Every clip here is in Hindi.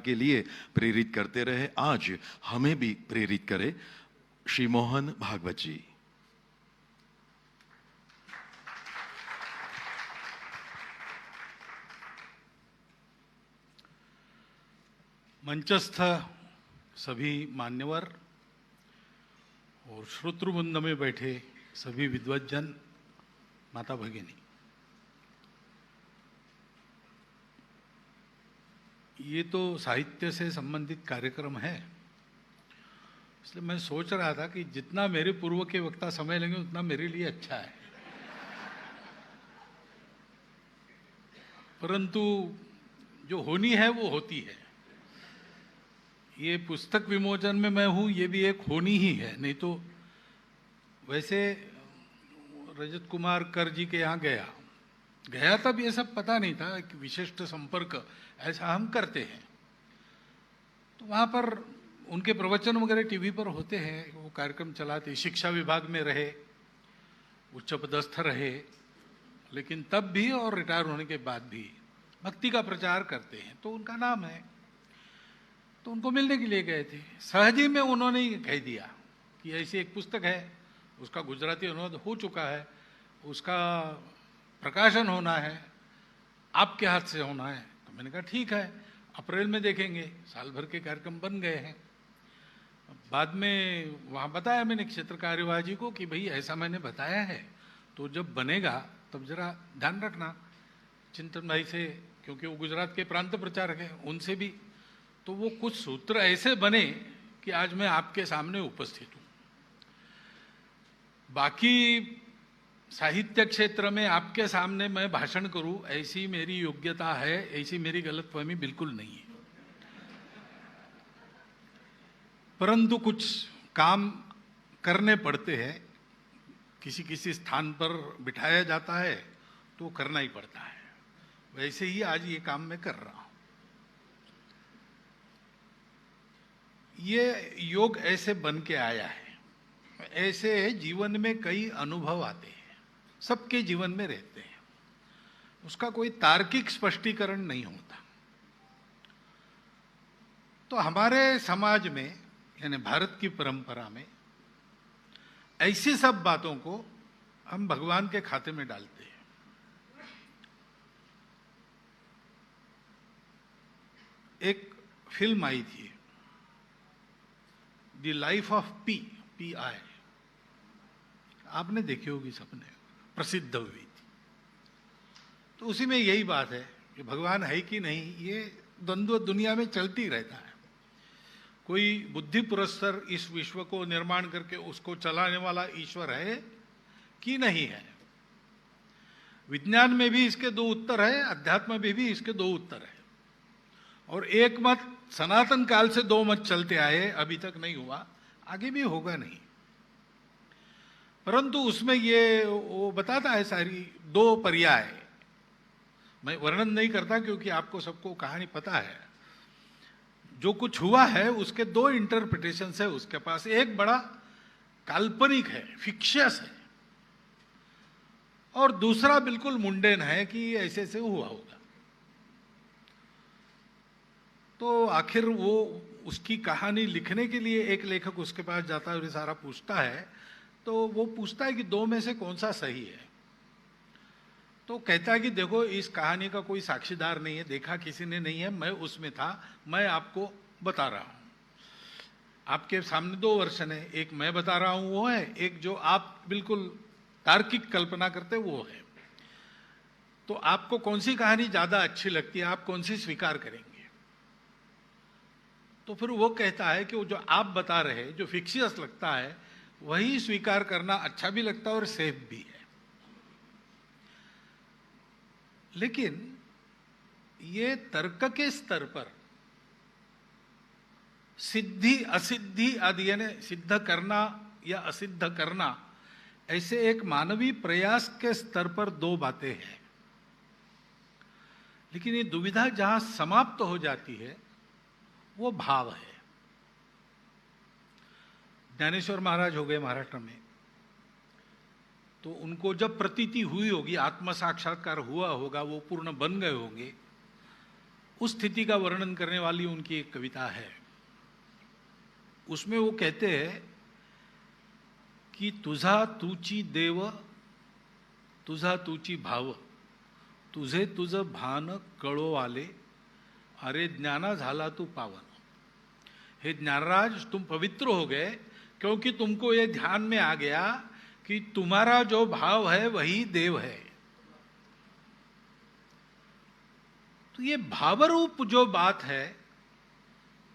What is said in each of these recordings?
के लिए प्रेरित करते रहे, आज हमें भी प्रेरित करे। श्री मोहन भागवत जी। मंचस्थ सभी मान्यवर और श्रोतृवृंद में बैठे सभी विद्वज्जन, माता भगिनी, ये तो साहित्य से संबंधित कार्यक्रम है, इसलिए मैं सोच रहा था कि जितना मेरे पूर्व के वक्ता समय लेंगे उतना मेरे लिए अच्छा है। परंतु जो होनी है वो होती है। ये पुस्तक विमोचन में मैं हूँ, ये भी एक होनी ही है। नहीं तो वैसे रजत कुमार कर जी के यहाँ गया तब ये सब पता नहीं था कि विशिष्ट संपर्क ऐसा हम करते हैं। तो वहाँ पर उनके प्रवचन वगैरह टीवी पर होते हैं, वो कार्यक्रम चलाते, शिक्षा विभाग में रहे, उच्च पदस्थ रहे, लेकिन तब भी और रिटायर होने के बाद भी भक्ति का प्रचार करते हैं, तो उनका नाम है। तो उनको मिलने के लिए गए थे। सहज ही में उन्होंने कह दिया कि ऐसी एक पुस्तक है, उसका गुजराती अनुवाद हो चुका है, उसका प्रकाशन होना है, आपके हाथ से होना है। तो मैंने कहा ठीक है, अप्रैल में देखेंगे। साल भर के कार्यक्रम बन गए हैं। बाद में वहाँ बताया मैंने क्षेत्र कार्यवाह जी को कि भाई ऐसा मैंने बताया है, तो जब बनेगा तब जरा ध्यान रखना चिंतन भाई से, क्योंकि वो गुजरात के प्रांत प्रचारक हैं, उनसे भी। तो वो कुछ सूत्र ऐसे बने कि आज मैं आपके सामने उपस्थित हूँ। बाकी साहित्य क्षेत्र में आपके सामने मैं भाषण करूं, ऐसी मेरी योग्यता है, ऐसी मेरी गलतफहमी बिल्कुल नहीं है। परंतु कुछ काम करने पड़ते हैं, किसी किसी स्थान पर बिठाया जाता है तो करना ही पड़ता है। वैसे ही आज ये काम मैं कर रहा हूं। ये योग ऐसे बन के आया है, ऐसे जीवन में कई अनुभव आते हैं, सबके जीवन में रहते हैं, उसका कोई तार्किक स्पष्टीकरण नहीं होता। तो हमारे समाज में, यानी भारत की परंपरा में, ऐसी सब बातों को हम भगवान के खाते में डालते हैं। एक फिल्म आई थी, the life of P I, आपने देखी होगी सबने, प्रसिद्ध हुई थी। तो उसी में यही बात है कि भगवान है कि नहीं, ये द्वंद्व दुनिया में चलती रहता है। कोई बुद्धि पुरस्सर इस विश्व को निर्माण करके उसको चलाने वाला ईश्वर है कि नहीं है। विज्ञान में भी इसके दो उत्तर है, अध्यात्म में भी इसके दो उत्तर है। और एक मत सनातन काल से दो मत चलते आए, अभी तक नहीं हुआ, आगे भी होगा नहीं। परंतु उसमें ये वो बताता है सारी दो पर्याय। मैं वर्णन नहीं करता क्योंकि आपको सबको कहानी पता है। जो कुछ हुआ है उसके दो इंटरप्रिटेशन है उसके पास। एक बड़ा काल्पनिक है, फिक्शियस है, और दूसरा बिल्कुल मुंडेन है कि ऐसे ऐसे हुआ होगा। तो आखिर वो उसकी कहानी लिखने के लिए एक लेखक उसके पास जाता है और ये सारा पूछता है। तो वो पूछता है कि दो में से कौन सा सही है। तो कहता है कि देखो, इस कहानी का कोई साक्षीदार नहीं है, देखा किसी ने नहीं है, मैं उसमें था, मैं आपको बता रहा हूं। आपके सामने दो वर्षन है, एक मैं बता रहा हूं वो है, एक जो आप बिल्कुल तार्किक कल्पना करते वो है। तो आपको कौन सी कहानी ज्यादा अच्छी लगती है, आप कौन सी स्वीकार करेंगे? तो फिर वो कहता है कि वो जो आप बता रहे, जो फिक्शियस लगता है, वही स्वीकार करना अच्छा भी लगता है और सेफ भी है। लेकिन ये तर्क के स्तर पर सिद्धि असिद्धि आदि, यानी सिद्ध करना या असिद्ध करना, ऐसे एक मानवीय प्रयास के स्तर पर दो बातें हैं। लेकिन ये दुविधा जहां समाप्त हो जाती है वो भाव है। ज्ञानेश्वर महाराज हो गए महाराष्ट्र में, तो उनको जब प्रतीति हुई होगी, आत्म साक्षात्कार हुआ होगा, वो पूर्ण बन गए होंगे, उस स्थिति का वर्णन करने वाली उनकी एक कविता है। उसमें वो कहते हैं कि तुझा तूची देव, तुझा तूची भाव, तुझे तुझ भान कळो आले, अरे ज्ञाना झाला तू पावन। हे ज्ञानराज, तुम पवित्र हो गए क्योंकि तुमको ये ध्यान में आ गया कि तुम्हारा जो भाव है वही देव है। तो ये भावरूप जो बात है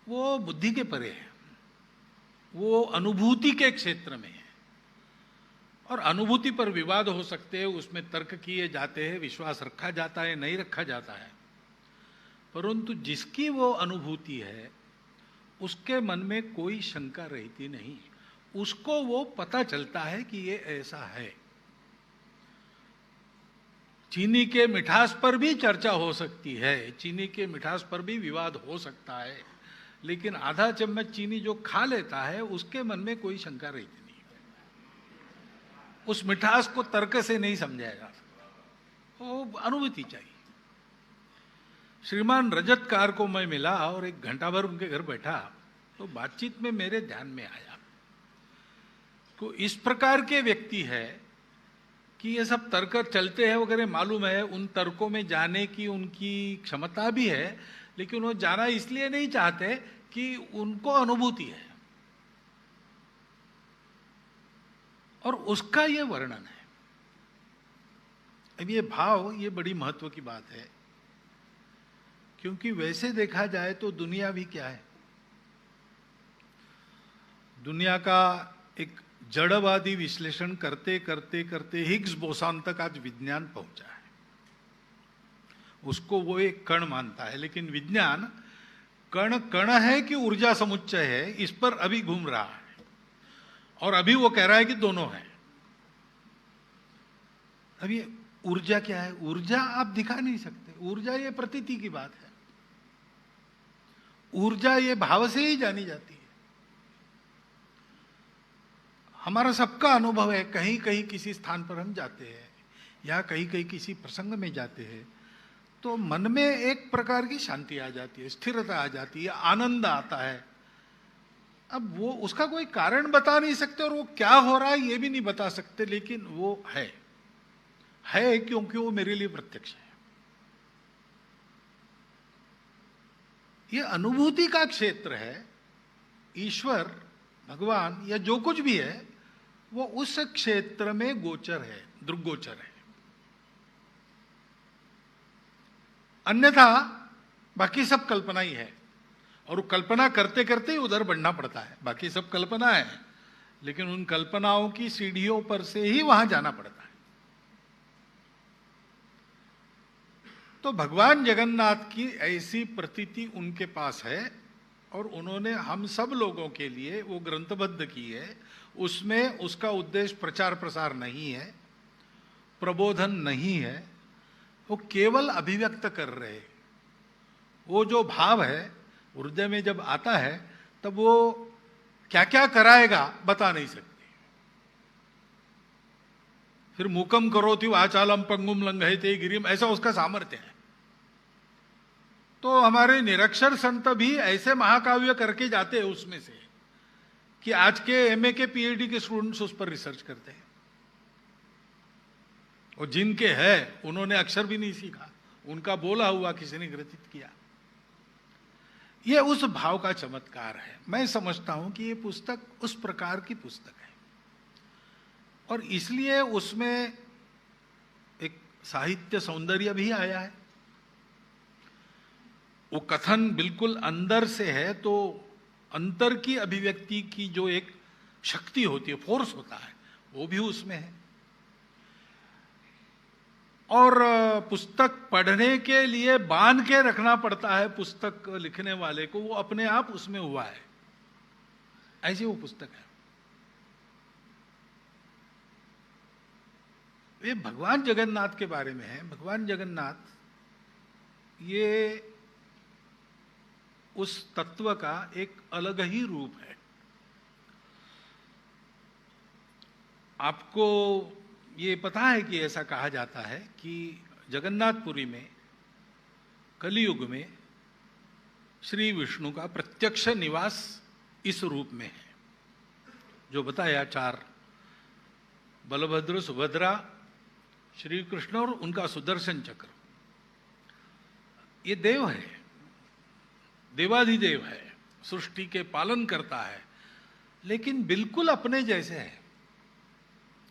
वो बुद्धि के परे है, वो अनुभूति के क्षेत्र में है। और अनुभूति पर विवाद हो सकते हैं, उसमें तर्क किए जाते हैं, विश्वास रखा जाता है, नहीं रखा जाता है, परंतु जिसकी वो अनुभूति है उसके मन में कोई शंका रहती नहीं, उसको वो पता चलता है कि ये ऐसा है। चीनी के मिठास पर भी चर्चा हो सकती है, चीनी के मिठास पर भी विवाद हो सकता है, लेकिन आधा चम्मच चीनी जो खा लेता है उसके मन में कोई शंका रहती नहीं, उस मिठास को तर्क से नहीं समझाया जा सकता, वो अनुभूति चाहिए। श्रीमान रजतकार को मैं मिला और 1 घंटा भर उनके घर बैठा, तो बातचीत में मेरे ध्यान में आया तो इस प्रकार के व्यक्ति है कि ये सब तर्क चलते हैं वगैरह मालूम है, उन तर्कों में जाने की उनकी क्षमता भी है, लेकिन वो जाना इसलिए नहीं चाहते कि उनको अनुभूति है, और उसका ये वर्णन है। अब ये भाव, ये बड़ी महत्व की बात है, क्योंकि वैसे देखा जाए तो दुनिया भी क्या है, दुनिया का एक जड़वादी विश्लेषण करते करते करते हिग्स बोसान तक आज विज्ञान पहुंचा है। उसको वो एक कण मानता है, लेकिन विज्ञान कण कण है कि ऊर्जा समुच्चय है, इस पर अभी घूम रहा है, और अभी वो कह रहा है कि दोनों है। अब ये ऊर्जा क्या है? ऊर्जा आप दिखा नहीं सकते, ऊर्जा ये प्रतीति की बात है, ऊर्जा ये भाव से ही जानी जाती है। हमारा सबका अनुभव है, कहीं कहीं किसी स्थान पर हम जाते हैं या कहीं कहीं किसी प्रसंग में जाते हैं तो मन में एक प्रकार की शांति आ जाती है, स्थिरता आ जाती है, आनंद आता है। अब वो उसका कोई कारण बता नहीं सकते और वो क्या हो रहा है ये भी नहीं बता सकते, लेकिन वो है क्योंकि वो मेरे लिए प्रत्यक्ष है। ये अनुभूति का क्षेत्र है। ईश्वर, भगवान या जो कुछ भी है वो उस क्षेत्र में गोचर है, दृग्गोचर है। अन्यथा बाकी सब कल्पना ही है, और कल्पना करते करते ही उधर बढ़ना पड़ता है। बाकी सब कल्पना है, लेकिन उन कल्पनाओं की सीढ़ियों पर से ही वहां जाना पड़ता है। तो भगवान जगन्नाथ की ऐसी प्रतीति उनके पास है, और उन्होंने हम सब लोगों के लिए वो ग्रंथबद्ध की है। उसमें उसका उद्देश्य प्रचार प्रसार नहीं है, प्रबोधन नहीं है, वो केवल अभिव्यक्त कर रहे। वो जो भाव है हृदय में जब आता है तब वो क्या क्या कराएगा बता नहीं सकते। फिर मूकम करोति वाचालम पंगुम लंघयते गिरिम, ऐसा उसका सामर्थ्य है। तो हमारे निरक्षर संत भी ऐसे महाकाव्य करके जाते हैं उसमें से कि आज के एमए के पीएचडी के स्टूडेंट्स उस पर रिसर्च करते हैं, और जिनके हैं उन्होंने अक्षर भी नहीं सीखा, उनका बोला हुआ किसी ने ग्रथित किया। यह उस भाव का चमत्कार है। मैं समझता हूं कि यह पुस्तक उस प्रकार की पुस्तक है, और इसलिए उसमें एक साहित्य सौंदर्य भी आया है। वो कथन बिल्कुल अंदर से है, तो अंतर की अभिव्यक्ति की जो एक शक्ति होती है, फोर्स होता है, वो भी उसमें है। और पुस्तक पढ़ने के लिए बांध के रखना पड़ता है पुस्तक लिखने वाले को, वो अपने आप उसमें हुआ है, ऐसी वो पुस्तक है। ये भगवान जगन्नाथ के बारे में है। भगवान जगन्नाथ ये उस तत्व का एक अलग ही रूप है। आपको ये पता है कि ऐसा कहा जाता है कि जगन्नाथपुरी में कलियुग में श्री विष्णु का प्रत्यक्ष निवास इस रूप में है, जो बताया चार, बलभद्र, सुभद्रा, श्री कृष्ण और उनका सुदर्शन चक्र। ये देव है, देवाधिदेव है, सृष्टि के पालन करता है, लेकिन बिल्कुल अपने जैसे है,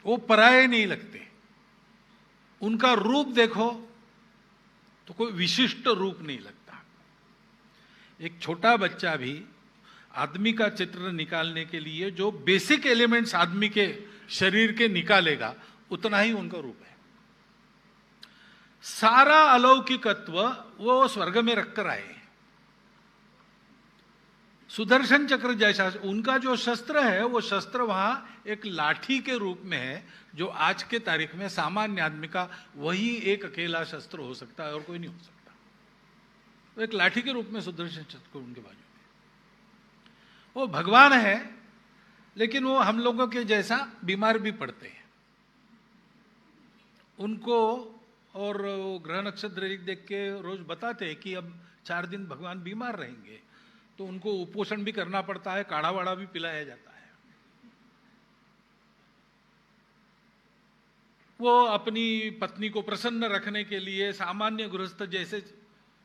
वो पराये नहीं लगते। उनका रूप देखो तो कोई विशिष्ट रूप नहीं लगता। एक छोटा बच्चा भी आदमी का चित्र निकालने के लिए जो बेसिक एलिमेंट्स आदमी के शरीर के निकालेगा, उतना ही उनका रूप है। सारा अलौकिकत्व वो स्वर्ग में रखकर आए। सुदर्शन चक्र जैसा उनका जो शस्त्र है, वो शस्त्र वहां एक लाठी के रूप में है, जो आज के तारीख में सामान्य आदमी का वही एक अकेला शस्त्र हो सकता है और कोई नहीं हो सकता। तो एक लाठी के रूप में सुदर्शन चक्र उनके बाजू में। वो भगवान है, लेकिन वो हम लोगों के जैसा बीमार भी पड़ते हैं। उनको और ग्रह नक्षत्र देख के रोज बताते हैं कि अब 4 दिन भगवान बीमार रहेंगे, तो उनको उपोषण भी करना पड़ता है, काढ़ा वाढ़ा भी पिलाया जाता है। वो अपनी पत्नी को प्रसन्न रखने के लिए सामान्य गृहस्थ जैसे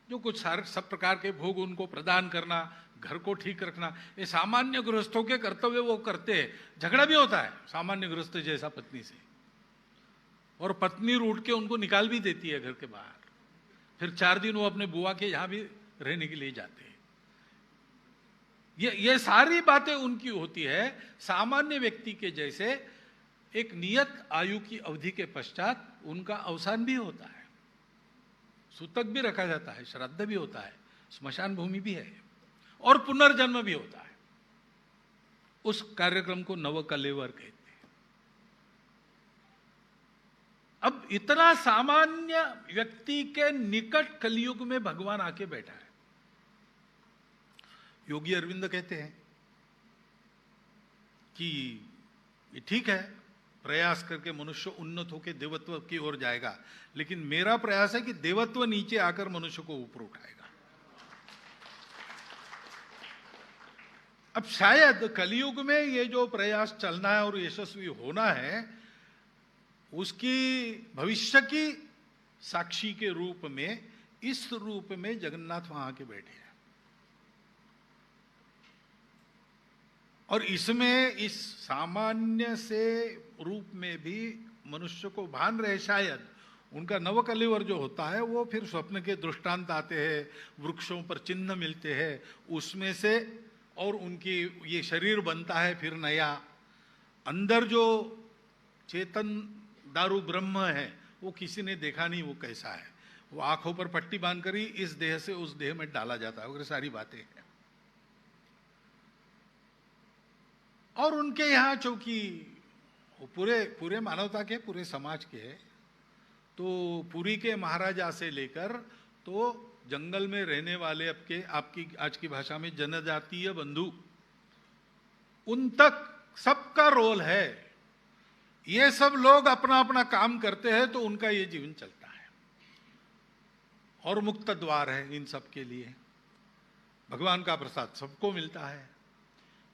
जो कुछ सब प्रकार के भोग उनको प्रदान करना, घर को ठीक रखना, ये सामान्य गृहस्थों के कर्तव्य वो करते हैं। झगड़ा भी होता है सामान्य गृहस्थ जैसा पत्नी से, और पत्नी रूठ के उनको निकाल भी देती है घर के बाहर। फिर 4 दिन वो अपने बुआ के यहां भी रहने के लिए जाते हैं। ये सारी बातें उनकी होती है सामान्य व्यक्ति के जैसे। एक नियत आयु की अवधि के पश्चात उनका अवसान भी होता है, सूतक भी रखा जाता है, श्राद्ध भी होता है, स्मशान भूमि भी है, और पुनर्जन्म भी होता है। उस कार्यक्रम को नवकलेवर कहते हैं। अब इतना सामान्य व्यक्ति के निकट कलयुग में भगवान आके बैठा है। योगी अरविंद कहते हैं कि ये ठीक है, प्रयास करके मनुष्य उन्नत होकर देवत्व की ओर जाएगा, लेकिन मेरा प्रयास है कि देवत्व नीचे आकर मनुष्य को ऊपर उठाएगा। अब शायद कलयुग में ये जो प्रयास चलना है और यशस्वी होना है, उसकी भविष्य की साक्षी के रूप में, इस रूप में जगन्नाथ वहां आके बैठे हैं। और इसमें इस सामान्य से रूप में भी मनुष्य को भान रहे। शायद उनका नवकलेवर जो होता है वो फिर स्वप्न के दृष्टांत आते हैं, वृक्षों पर चिन्ह मिलते हैं, उसमें से और उनकी ये शरीर बनता है फिर नया। अंदर जो चेतन दारू ब्रह्म है वो किसी ने देखा नहीं वो कैसा है। वो आंखों पर पट्टी बांधकर ही इस देह से उस देह में डाला जाता है, वगैरह सारी बातें हैं। और उनके यहाँ चूंकि पूरे मानवता के, पूरे समाज के, तो पुरी के महाराजा से लेकर तो जंगल में रहने वाले आपकी आज की भाषा में जनजातीय बंधु, उन तक सबका रोल है। ये सब लोग अपना अपना काम करते हैं तो उनका ये जीवन चलता है, और मुक्त द्वार है इन सब के लिए। भगवान का प्रसाद सबको मिलता है।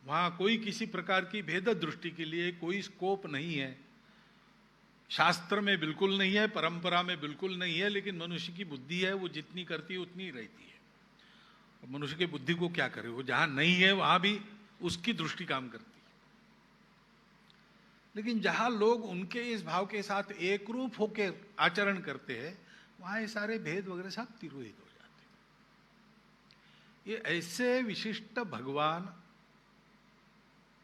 वहां कोई किसी प्रकार की भेद दृष्टि के लिए कोई स्कोप नहीं है। शास्त्र में बिल्कुल नहीं है, परंपरा में बिल्कुल नहीं है, लेकिन मनुष्य की बुद्धि है, वो जितनी करती है उतनी ही रहती है। मनुष्य की बुद्धि को क्या करे, वो जहां नहीं है वहां भी उसकी दृष्टि काम करती है। लेकिन जहां लोग उनके इस भाव के साथ एक रूप होकर आचरण करते हैं, वहां ये सारे भेद वगैरह सब तिरोहित हो जाते हैं। ये ऐसे विशिष्ट भगवान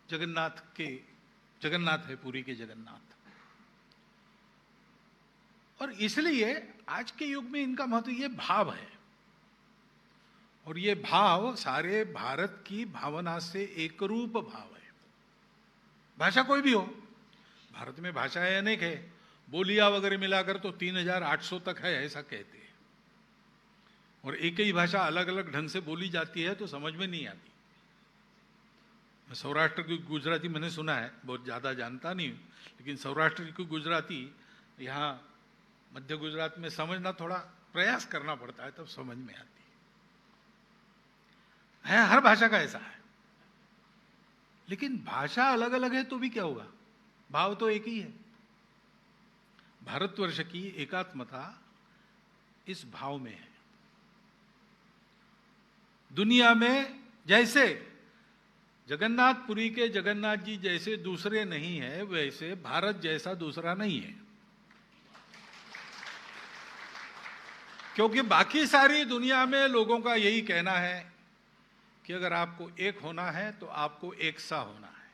जगन्नाथ है, पुरी के जगन्नाथ। और इसलिए आज के युग में इनका महत्व, ये भाव है, और ये भाव सारे भारत की भावना से एक रूप भाव है। भाषा कोई भी हो, भारत में भाषाएं अनेक है, बोलियां वगैरह मिलाकर तो 3800 तक है ऐसा कहते हैं। और एक ही भाषा अलग अलग ढंग से बोली जाती है तो समझ में नहीं आती। सौराष्ट्र की गुजराती मैंने सुना है, बहुत ज़्यादा जानता नहीं हूँ, लेकिन सौराष्ट्र की गुजराती यहाँ मध्य गुजरात में समझना थोड़ा प्रयास करना पड़ता है, तब समझ में आती है। है, हर भाषा का ऐसा है। लेकिन भाषा अलग अलग है तो भी क्या होगा, भाव तो एक ही है। भारतवर्ष की एकात्मता इस भाव में है। दुनिया में जैसे जगन्नाथपुरी के जगन्नाथ जी जैसे दूसरे नहीं है, वैसे भारत जैसा दूसरा नहीं है। क्योंकि बाकी सारी दुनिया में लोगों का यही कहना है कि अगर आपको एक होना है तो आपको एक सा होना है।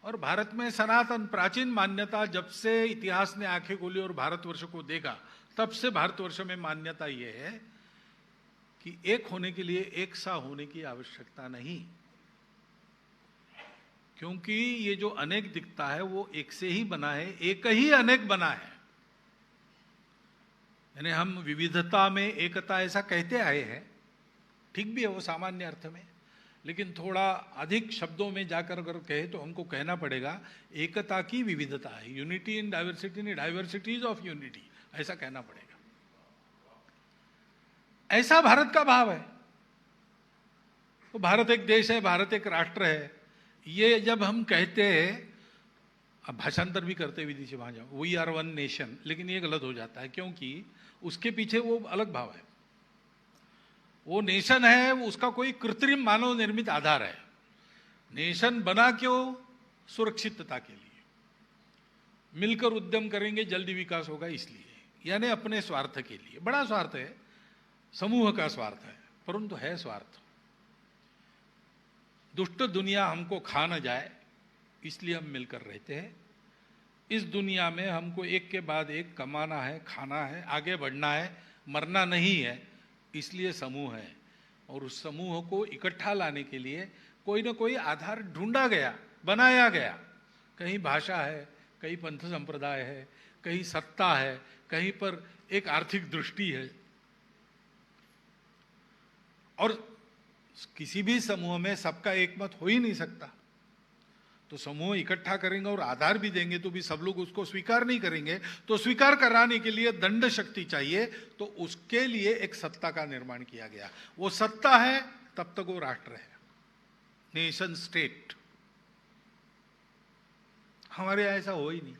और भारत में सनातन प्राचीन मान्यता, जब से इतिहास ने आंखें खोली और भारतवर्ष को देखा, तब से भारतवर्ष में मान्यता यह है कि एक होने के लिए एक सा होने की आवश्यकता नहीं, क्योंकि ये जो अनेक दिखता है वो एक से ही बना है, एक ही अनेक बना है। यानी हम विविधता में एकता ऐसा कहते आए हैं, ठीक भी है वो सामान्य अर्थ में, लेकिन थोड़ा अधिक शब्दों में जाकर अगर कहे तो हमको कहना पड़ेगा एकता की विविधता है, unity in diversity in diversities of unity, ऐसा कहना पड़ेगा। ऐसा भारत का भाव है। तो भारत एक देश है, भारत एक राष्ट्र है, ये जब हम कहते हैं, अब भाषांतर भी करते विदेशी वहां जाओ, वी आर वन नेशन, लेकिन ये गलत हो जाता है, क्योंकि उसके पीछे वो अलग भाव है। वो नेशन है, वो उसका कोई कृत्रिम मानव निर्मित आधार है। नेशन बना क्यों? सुरक्षितता के लिए, मिलकर उद्यम करेंगे जल्दी विकास होगा इसलिए, यानी अपने स्वार्थ के लिए। बड़ा स्वार्थ है, समूह का स्वार्थ है, परंतु है स्वार्थ। दुष्ट दुनिया हमको खा न जाए इसलिए हम मिलकर रहते हैं। इस दुनिया में हमको एक के बाद एक कमाना है, खाना है, आगे बढ़ना है, मरना नहीं है, इसलिए समूह है। और उस समूह को इकट्ठा लाने के लिए कोई ना कोई आधार ढूंढा गया, बनाया गया। कहीं भाषा है, कहीं पंथ संप्रदाय है, कहीं सत्ता है, कहीं पर एक आर्थिक दृष्टि है। और किसी भी समूह में सबका एक मत हो ही नहीं सकता। तो समूह इकट्ठा करेंगे और आधार भी देंगे तो भी सब लोग उसको स्वीकार नहीं करेंगे। तो स्वीकार कराने के लिए दंड शक्ति चाहिए, तो उसके लिए एक सत्ता का निर्माण किया गया। वो सत्ता है तब तक वो राष्ट्र है, नेशन स्टेट। हमारे यहां ऐसा हो ही नहीं,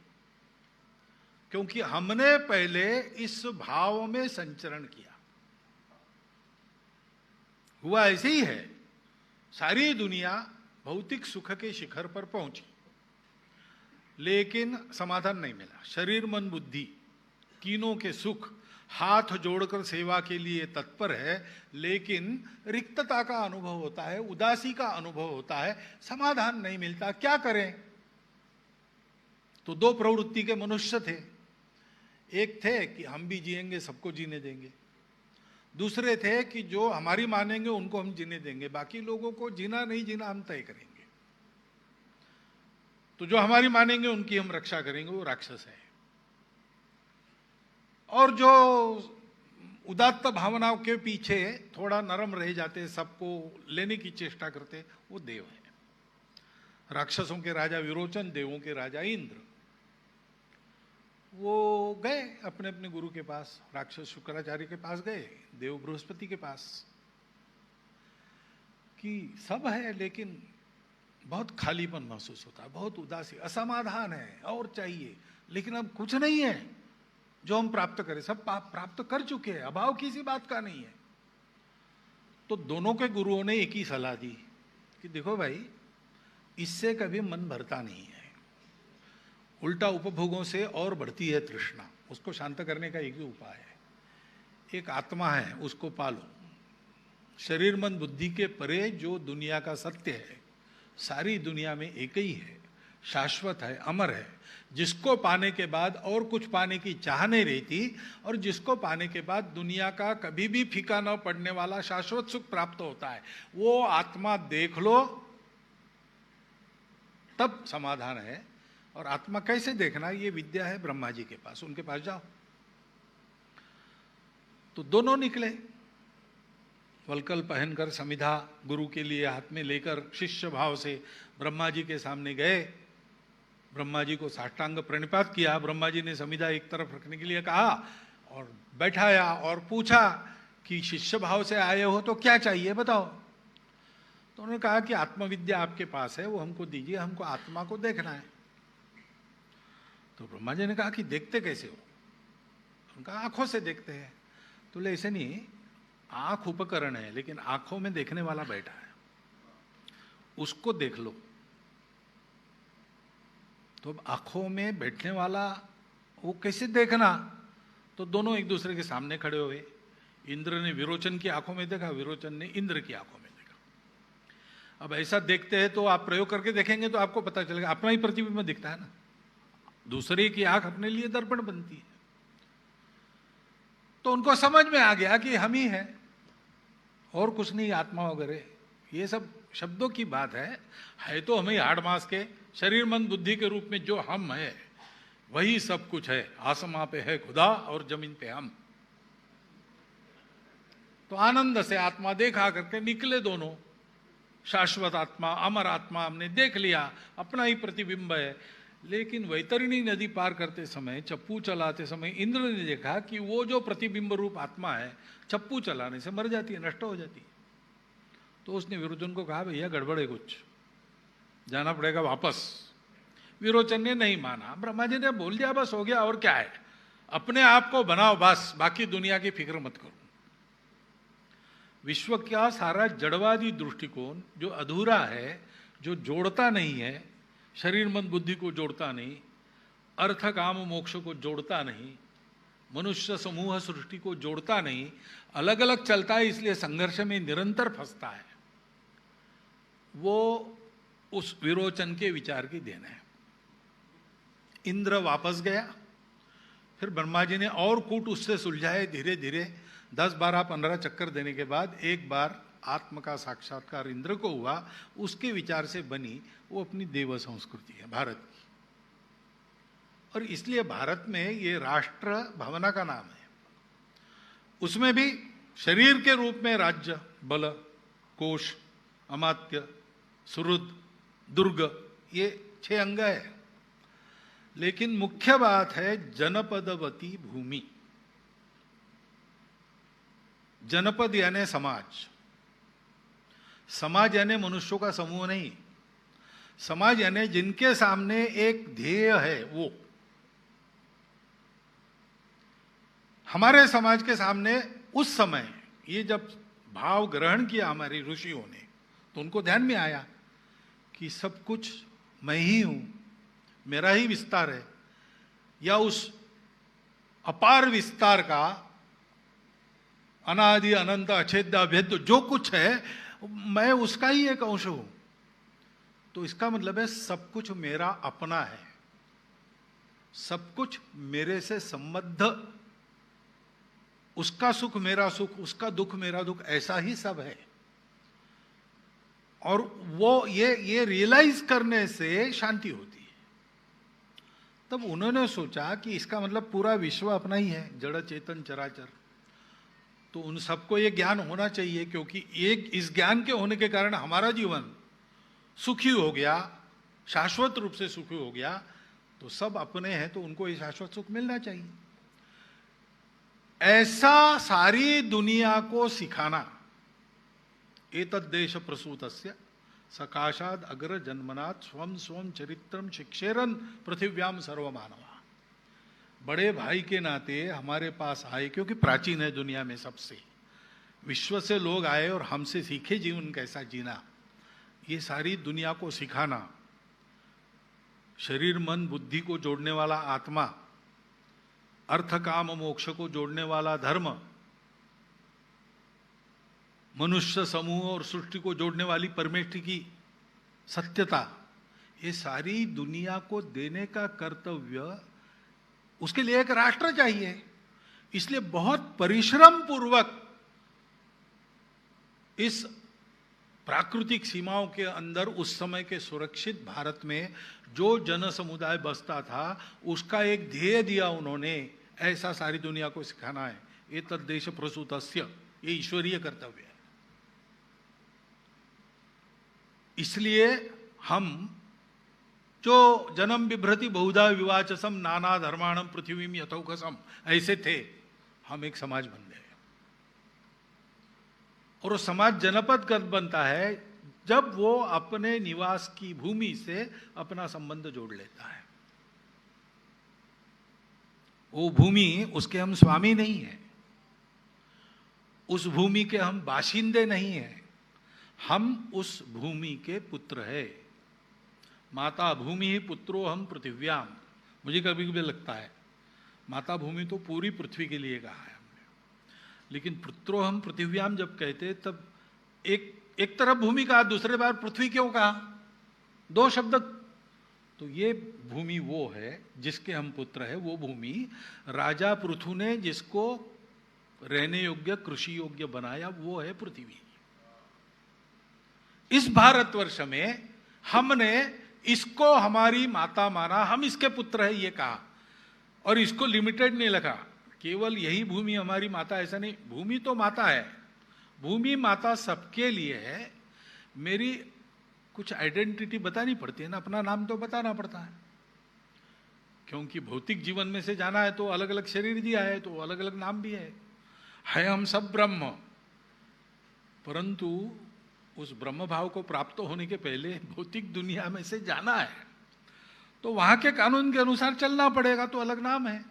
क्योंकि हमने पहले इस भाव में संचरण किया। हुआ ऐसे ही है, सारी दुनिया भौतिक सुख के शिखर पर पहुंची, लेकिन समाधान नहीं मिला। शरीर मन बुद्धि तीनों के सुख हाथ जोड़कर सेवा के लिए तत्पर है, लेकिन रिक्तता का अनुभव होता है, उदासी का अनुभव होता है, समाधान नहीं मिलता। क्या करें? तो दो प्रवृत्ति के मनुष्य थे। एक थे कि हम भी जिएंगे, सबको जीने देंगे। दूसरे थे कि जो हमारी मानेंगे उनको हम जीने देंगे, बाकी लोगों को जीना नहीं जीना हम तय करेंगे। तो जो हमारी मानेंगे उनकी हम रक्षा करेंगे, वो राक्षस है। और जो उदात्त भावनाओं के पीछे थोड़ा नरम रह जाते, सबको लेने की चेष्टा करते, वो देव है। राक्षसों के राजा विरोचन, देवों के राजा इंद्र। वो गए अपने अपने गुरु के पास, राक्षस शुक्राचार्य के पास गए, देव बृहस्पति के पास, कि सब है लेकिन बहुत खालीपन महसूस होता है, बहुत उदासी, असमाधान है, और चाहिए, लेकिन अब कुछ नहीं है जो हम प्राप्त करें, सब प्राप्त कर चुके हैं, अभाव किसी बात का नहीं है। तो दोनों के गुरुओं ने एक ही सलाह दी कि देखो भाई, इससे कभी मन भरता नहीं है, उल्टा उपभोगों से और बढ़ती है तृष्णा। उसको शांत करने का एक ही उपाय है, एक आत्मा है, उसको पालो। शरीर मन बुद्धि के परे जो दुनिया का सत्य है, सारी दुनिया में एक ही है, शाश्वत है, अमर है, जिसको पाने के बाद और कुछ पाने की चाह नहीं रहती, और जिसको पाने के बाद दुनिया का कभी भी फीका न पड़ने वाला शाश्वत सुख प्राप्त होता है। वो आत्मा देख लो, तब समाधान है। और आत्मा कैसे देखना, ये विद्या है ब्रह्मा जी के पास, उनके पास जाओ। तो दोनों निकले, वलकल पहनकर समिधा गुरु के लिए हाथ में लेकर शिष्य भाव से ब्रह्मा जी के सामने गए। ब्रह्मा जी को साष्टांग प्रणिपात किया। ब्रह्मा जी ने समिधा एक तरफ रखने के लिए कहा और बैठाया और पूछा कि शिष्य भाव से आए हो तो क्या चाहिए बताओ। तो उन्होंने कहा कि आत्मविद्या आपके पास है, वो हमको दीजिए, हमको आत्मा को देखना है। तो ब्रह्मा जी ने कहा कि देखते कैसे हो? उनका आंखों से देखते हैं। तो बोले ऐसे नहीं, आंख उपकरण है लेकिन आंखों में देखने वाला बैठा है, उसको देख लो। तो अब आंखों में बैठने वाला वो कैसे देखना? तो दोनों एक दूसरे के सामने खड़े हुए। इंद्र ने विरोचन की आंखों में देखा, विरोचन ने इंद्र की आंखों में देखा। अब ऐसा देखते हैं तो आप प्रयोग करके देखेंगे तो आपको पता चलेगा, अपना ही प्रतिबिंब दिखता है ना, दूसरे की आंख अपने लिए दर्पण बनती है। तो उनको समझ में आ गया कि हम ही हैं और कुछ नहीं, आत्मा वगैरह ये सब शब्दों की बात है तो हमें हाड़ मांस के शरीर मन बुद्धि के रूप में जो हम है वही सब कुछ है। आसमां पे है खुदा और जमीन पे हम। तो आनंद से आत्मा देखा करके निकले दोनों। शाश्वत आत्मा, अमर आत्मा हमने देख लिया, अपना ही प्रतिबिंब है। लेकिन वैतरणी नदी पार करते समय, चप्पू चलाते समय इंद्र ने देखा कि वो जो प्रतिबिंब रूप आत्मा है चप्पू चलाने से मर जाती है, नष्ट हो जाती है। तो उसने विरोचन को कहा भैया गड़बड़ है, कुछ जाना पड़ेगा वापस। विरोचन ने नहीं माना। ब्रह्मा जी ने बोल दिया बस हो गया, और क्या है, अपने आप को बनाओ बस, बाकी दुनिया की फिक्र मत करो। विश्व का सारा जड़वादी दृष्टिकोण जो अधूरा है, जो जोड़ता नहीं है, शरीर मन बुद्धि को जोड़ता नहीं, अर्थ काम मोक्ष को जोड़ता नहीं, मनुष्य समूह सृष्टि को जोड़ता नहीं, अलग अलग चलता है, इसलिए संघर्ष में निरंतर फंसता है, वो उस विरोचन के विचार की देन है। इंद्र वापस गया। फिर ब्रह्मा जी ने और कूट उससे सुलझाए। धीरे धीरे 10, 12, 15 चक्कर देने के बाद एक बार आत्म का साक्षात्कार इंद्र को हुआ। उसके विचार से बनी वो अपनी देव संस्कृति है भारत। और इसलिए भारत में ये राष्ट्र भावना का नाम है। उसमें भी शरीर के रूप में राज्य, बल, कोश, अमात्य, सुहृद, दुर्ग, ये 6 अंग है। लेकिन मुख्य बात है जनपदवती भूमि। जनपद यानी समाज। समाज यानी मनुष्यों का समूह नहीं। समाज यानी जिनके सामने एक ध्येय है। वो हमारे समाज के सामने उस समय ये जब भाव ग्रहण किया हमारे ऋषियों ने, तो उनको ध्यान में आया कि सब कुछ मैं ही हूं, मेरा ही विस्तार है, या उस अपार विस्तार का अनादि अनंत अछेद्य अभेद्य जो कुछ है, मैं उसका ही एक अंश हूं। तो इसका मतलब है सब कुछ मेरा अपना है, सब कुछ मेरे से संबद्ध, उसका सुख मेरा सुख, उसका दुख मेरा दुख, ऐसा ही सब है। और वो ये रियलाइज करने से शांति होती है। तब उन्होंने सोचा कि इसका मतलब पूरा विश्व अपना ही है, जड़ चेतन चराचर। तो उन सबको ये ज्ञान होना चाहिए, क्योंकि एक इस ज्ञान के होने के कारण हमारा जीवन सुखी हो गया, शाश्वत रूप से सुखी हो गया। तो सब अपने हैं तो उनको ये शाश्वत सुख मिलना चाहिए। ऐसा सारी दुनिया को सिखाना, एतद्देश प्रसूतस्य सकाशाद अग्र जन्मनाथ स्वम स्वम चरित्रम शिक्षेरन पृथिव्याम सर्वमानवा। बड़े भाई के नाते हमारे पास आए, क्योंकि प्राचीन है दुनिया में सबसे, विश्व से लोग आए और हमसे सीखे जीवन कैसा जीना। ये सारी दुनिया को सिखाना, शरीर मन बुद्धि को जोड़ने वाला आत्मा, अर्थ काम मोक्ष को जोड़ने वाला धर्म, मनुष्य समूह और सृष्टि को जोड़ने वाली परमेष्टि की सत्यता, ये सारी दुनिया को देने का कर्तव्य, उसके लिए एक राष्ट्र चाहिए। इसलिए बहुत परिश्रम पूर्वक इस प्राकृतिक सीमाओं के अंदर उस समय के सुरक्षित भारत में जो जन समुदाय बसता था, उसका एक ध्येय दिया उन्होंने, ऐसा सारी दुनिया को सिखाना है। ये तद्देश प्रसूतस्य, ये ईश्वरीय कर्तव्य है। इसलिए हम जो जन्म बिभ्रति बहुधा विवाचसम नाना धर्माणम पृथ्वीम यथौकसम ऐसे थे, हम एक समाज बन गए। और वो समाज जनपद कब बनता है? जब वो अपने निवास की भूमि से अपना संबंध जोड़ लेता है। वो भूमि उसके हम स्वामी नहीं है, उस भूमि के हम बाशिंदे नहीं हैं, हम उस भूमि के पुत्र है। माता भूमि ही पुत्रो हम पृथिव्याम। मुझे कभी कभी लगता है माता भूमि तो पूरी पृथ्वी के लिए कहा है हमने, लेकिन पुत्रो हम पृथिव्याम जब कहते तब एक तरफ भूमि कहा, दूसरे बार पृथ्वी क्यों कहा? दो शब्द। तो ये भूमि वो है जिसके हम पुत्र है। वो भूमि राजा पृथु ने जिसको रहने योग्य कृषि योग्य बनाया, वो है पृथ्वी। इस भारतवर्ष में हमने इसको हमारी माता माना, हम इसके पुत्र है ये कहा, और इसको लिमिटेड नहीं लगा केवल यही भूमि हमारी माता, ऐसा नहीं। भूमि तो माता है, भूमि माता सबके लिए है। मेरी कुछ आइडेंटिटी बतानी पड़ती है ना, अपना नाम तो बताना पड़ता है, क्योंकि भौतिक जीवन में से जाना है तो अलग अलग शरीर दिया है तो अलग अलग नाम भी है हम सब ब्रह्म। परंतु उस ब्रह्म भाव को प्राप्त होने के पहले भौतिक दुनिया में से जाना है, तो वहां के कानून के अनुसार चलना पड़ेगा, तो अलग नाम है।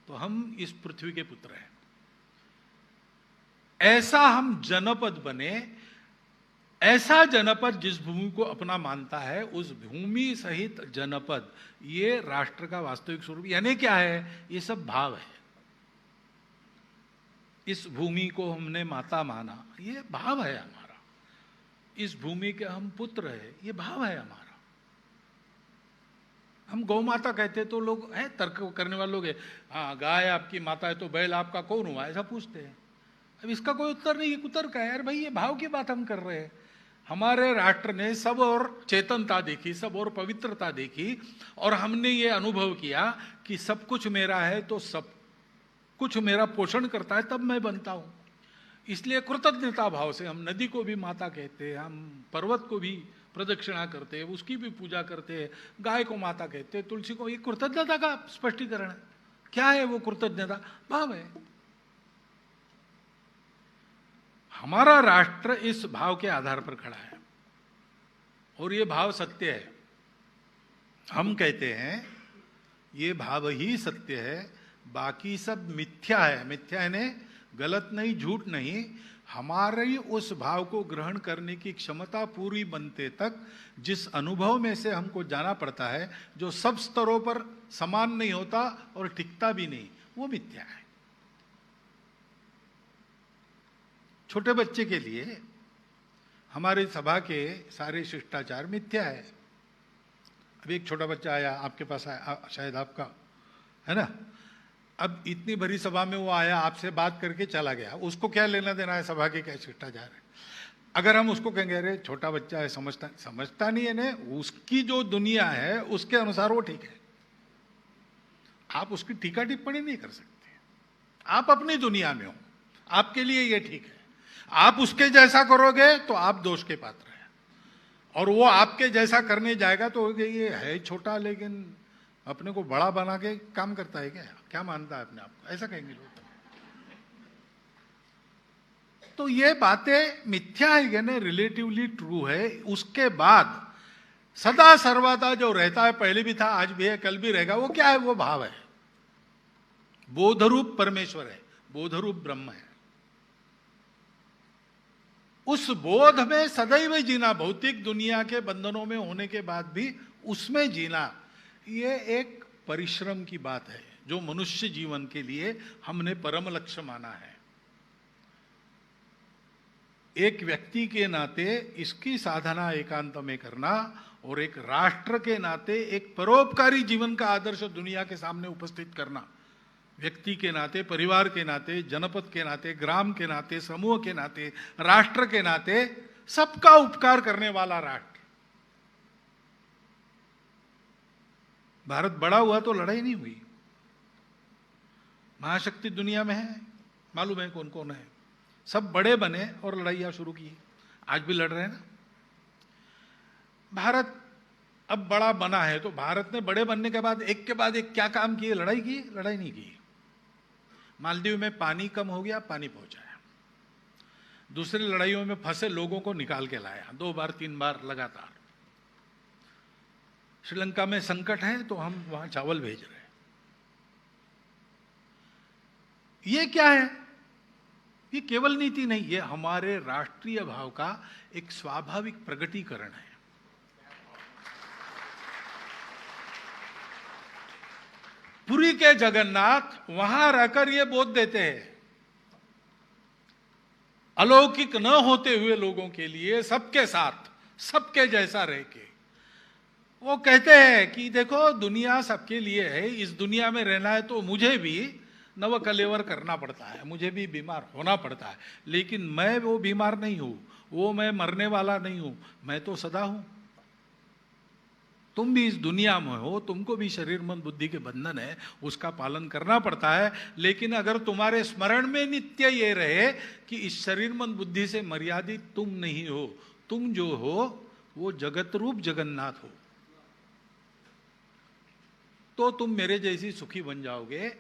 तो हम इस पृथ्वी के पुत्र हैं। ऐसा हम जनपद बने, ऐसा जनपद जिस भूमि को अपना मानता है, उस भूमि सहित जनपद, ये राष्ट्र का वास्तविक स्वरूप। यानी क्या है? ये सब भाव है। इस भूमि को हमने माता माना, ये भाव है हमारा। इस भूमि के हम पुत्र है, ये भाव है हमारा। हम गौ माता कहते तो लोग हैं, तर्क करने वाले लोग हैं, हाँ गाय आपकी माता है तो बैल आपका कौन हुआ, ऐसा पूछते हैं। अब इसका कोई उत्तर नहीं, ये कुतर्क है यार भाई, ये भाव की बात हम कर रहे हैं। हमारे राष्ट्र ने सब और चेतनता देखी, सब और पवित्रता देखी, और हमने ये अनुभव किया कि सब कुछ मेरा है तो सब कुछ मेरा पोषण करता है, तब मैं बनता हूं। इसलिए कृतज्ञता भाव से हम नदी को भी माता कहते हैं, हम पर्वत को भी प्रदक्षिणा करते हैं, उसकी भी पूजा करते हैं, गाय को माता कहते हैं, तुलसी को। ये कृतज्ञता का स्पष्टीकरण है। क्या है वो कृतज्ञता? भाव है। हमारा राष्ट्र इस भाव के आधार पर खड़ा है, और ये भाव सत्य है। हम कहते हैं ये भाव ही सत्य है, बाकी सब मिथ्या है। मिथ्या है गलत नहीं, झूठ नहीं। हमारे उस भाव को ग्रहण करने की क्षमता पूरी बनते तक जिस अनुभव में से हमको जाना पड़ता है, जो सब स्तरों पर समान नहीं होता और टिकता भी नहीं, वो मिथ्या है। छोटे बच्चे के लिए हमारी सभा के सारे शिष्टाचार मिथ्या है। अब एक छोटा बच्चा आया आपके पास, आया शायद आपका है ना, अब इतनी भरी सभा में वो आया, आपसे बात करके चला गया, उसको क्या लेना देना है सभा के क्या शिष्टाचार है? अगर हम उसको कहेंगे अरे छोटा बच्चा है, समझता नहीं है ना, उसकी जो दुनिया है उसके अनुसार वो ठीक है, आप उसकी टीका टिप्पणी नहीं कर सकते। आप अपनी दुनिया में हो, आपके लिए ये ठीक है। आप उसके जैसा करोगे तो आप दोष के पात्र हैं, और वो आपके जैसा करने जाएगा तो ये है छोटा लेकिन अपने को बड़ा बना के काम करता है, क्या मानता है अपने आप को, ऐसा कहेंगे लोग। तो ये बातें मिथ्या है ना, रिलेटिवली ट्रू है। उसके बाद सदा सर्वदा जो रहता है, पहले भी था, आज भी है, कल भी रहेगा, वो क्या है? वो भाव है। बोधरूप परमेश्वर है, बोधरूप ब्रह्म है। उस बोध में सदैव जीना, भौतिक दुनिया के बंधनों में होने के बाद भी उसमें जीना, ये एक परिश्रम की बात है जो मनुष्य जीवन के लिए हमने परम लक्ष्य माना है। एक व्यक्ति के नाते इसकी साधना एकांत में करना, और एक राष्ट्र के नाते एक परोपकारी जीवन का आदर्श दुनिया के सामने उपस्थित करना। व्यक्ति के नाते, परिवार के नाते, जनपद के नाते, ग्राम के नाते, समूह के नाते, राष्ट्र के नाते, सबका उपकार करने वाला राष्ट्र। भारत बड़ा हुआ तो लड़ाई नहीं हुई। महाशक्ति दुनिया में है, मालूम है कौन कौन है, सब बड़े बने और लड़ाइयां शुरू की। आज भी लड़ रहे हैं ना। भारत अब बड़ा बना है तो भारत ने बड़े बनने के बाद एक के बाद एक क्या काम किए? लड़ाई की? लड़ाई नहीं की। मालदीव में पानी कम हो गया, पानी पहुंचाया। दूसरी लड़ाइयों में फंसे लोगों को निकाल के लाया, 2 बार 3 बार लगातार। श्रीलंका में संकट है तो हम वहां चावल भेज रहे हैं। ये क्या है? ये केवल नीति नहीं, ये हमारे राष्ट्रीय भाव का एक स्वाभाविक प्रगटीकरण है। पुरी के जगन्नाथ वहां रहकर ये बोध देते हैं, अलौकिक न होते हुए लोगों के लिए सबके साथ सबके जैसा रह के वो कहते हैं कि देखो दुनिया सबके लिए है, इस दुनिया में रहना है तो मुझे भी नवकलेवर करना पड़ता है, मुझे भी बीमार होना पड़ता है, लेकिन मैं वो बीमार नहीं हूं, वो मैं मरने वाला नहीं हूं, मैं तो सदा हूं। तुम भी इस दुनिया में हो, तुमको भी शरीर मन बुद्धि के बंधन है, उसका पालन करना पड़ता है, लेकिन अगर तुम्हारे स्मरण में नित्य ये रहे कि इस शरीर मन बुद्धि से मर्यादित तुम नहीं हो, तुम जो हो वो जगत रूप जगन्नाथ हो, तो तुम मेरे जैसी सुखी बन जाओगे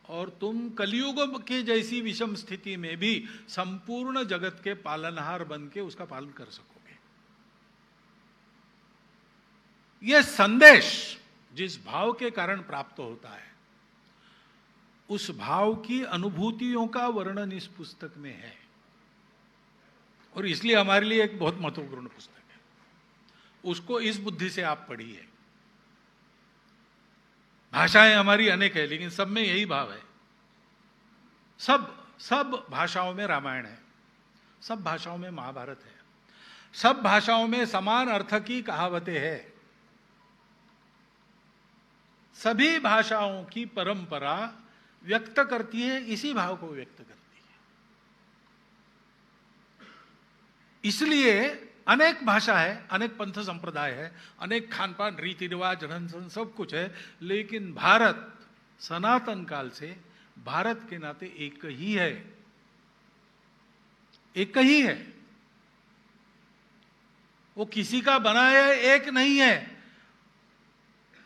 और तुम कलियुग के जैसी विषम स्थिति में भी संपूर्ण जगत के पालनहार बन के उसका पालन कर सकोगे। यह संदेश जिस भाव के कारण प्राप्त होता है, उस भाव की अनुभूतियों का वर्णन इस पुस्तक में है और इसलिए हमारे लिए एक बहुत महत्वपूर्ण पुस्तक है। उसको इस बुद्धि से आप पढ़िए। भाषाएं हमारी अनेक है, लेकिन सब में यही भाव है। सब भाषाओं में रामायण है, सब भाषाओं में महाभारत है, सब भाषाओं में समान अर्थ की कहावतें हैं। सभी भाषाओं की परंपरा व्यक्त करती है, इसी भाव को व्यक्त करती है। इसलिए अनेक भाषा है, अनेक पंथ संप्रदाय है, अनेक खान पान रीति रिवाज रहन सहन सब कुछ है, लेकिन भारत सनातन काल से भारत के नाते एक ही है, एक ही है। वो किसी का बनाया एक नहीं है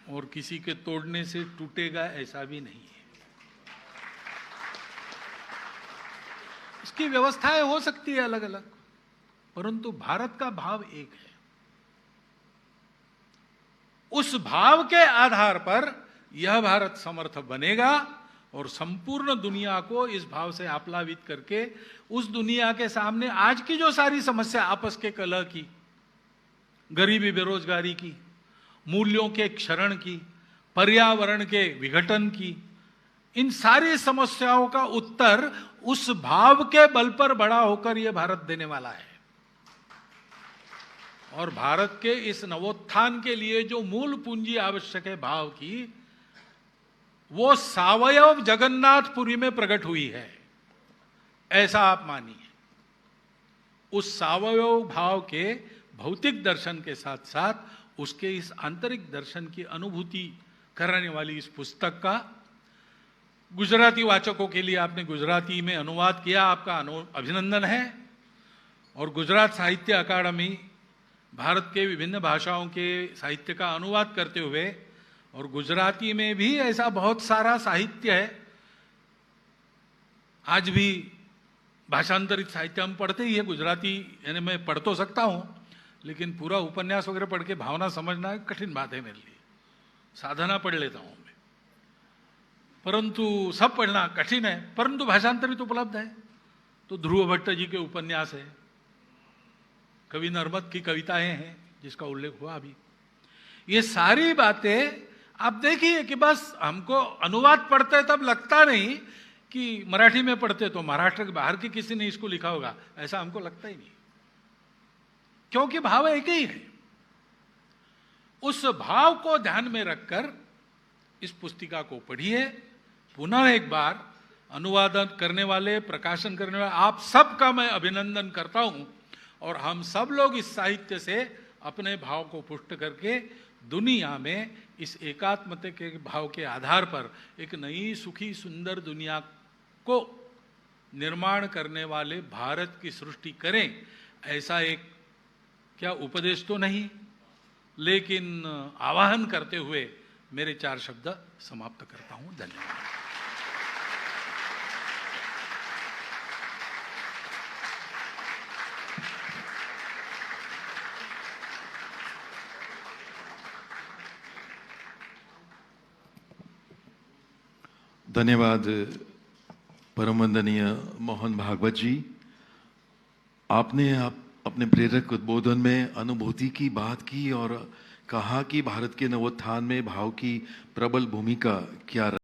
और किसी के तोड़ने से टूटेगा ऐसा भी नहीं है। इसकी व्यवस्थाएं हो सकती है अलग अलग, परंतु भारत का भाव एक है। उस भाव के आधार पर यह भारत समर्थ बनेगा और संपूर्ण दुनिया को इस भाव से आप्लावित करके उस दुनिया के सामने आज की जो सारी समस्या, आपस के कलह की, गरीबी बेरोजगारी की, मूल्यों के क्षरण की, पर्यावरण के विघटन की, इन सारी समस्याओं का उत्तर उस भाव के बल पर बड़ा होकर यह भारत देने वाला है। और भारत के इस नवोत्थान के लिए जो मूल पूंजी आवश्यक है भाव की, वो सावयव जगन्नाथपुरी में प्रकट हुई है, ऐसा आप मानिए। उस सावयव भाव के भौतिक दर्शन के साथ साथ उसके इस आंतरिक दर्शन की अनुभूति कराने वाली इस पुस्तक का गुजराती वाचकों के लिए आपने गुजराती में अनुवाद किया, आपका अभिनंदन है। और गुजरात साहित्य अकादमी भारत के विभिन्न भाषाओं के साहित्य का अनुवाद करते हुए, और गुजराती में भी ऐसा बहुत सारा साहित्य है, आज भी भाषांतरित साहित्य हम पढ़ते ही है गुजराती, यानी मैं पढ़ तो सकता हूं, लेकिन पूरा उपन्यास वगैरह पढ़ के भावना समझना कठिन बात है मेरे लिए। साधना पढ़ लेता हूं मैं, परंतु सब पढ़ना कठिन है, परंतु भाषांतरित उपलब्ध है। तो ध्रुव भट्ट जी के उपन्यास है, कवि नर्मद की कविताएं हैं जिसका उल्लेख हुआ अभी। ये सारी बातें आप देखिए कि बस हमको अनुवाद पढ़ते तब लगता नहीं कि मराठी में पढ़ते तो महाराष्ट्र के बाहर की किसी ने इसको लिखा होगा, ऐसा हमको लगता ही नहीं, क्योंकि भाव एक ही है। उस भाव को ध्यान में रखकर इस पुस्तिका को पढ़िए। पुनः एक बार अनुवादन करने वाले, प्रकाशन करने वाले आप सबका मैं अभिनंदन करता हूं, और हम सब लोग इस साहित्य से अपने भाव को पुष्ट करके दुनिया में इस एकात्मता के भाव के आधार पर एक नई सुखी सुंदर दुनिया को निर्माण करने वाले भारत की सृष्टि करें, ऐसा एक क्या उपदेश तो नहीं, लेकिन आवाहन करते हुए मेरे 4 शब्द समाप्त करता हूं। धन्यवाद। धन्यवाद परम वंदनीय मोहन भागवत जी। आपने अपने प्रेरक उद्बोधन में अनुभूति की बात की और कहा कि भारत के नवोत्थान में भाव की प्रबल भूमिका क्या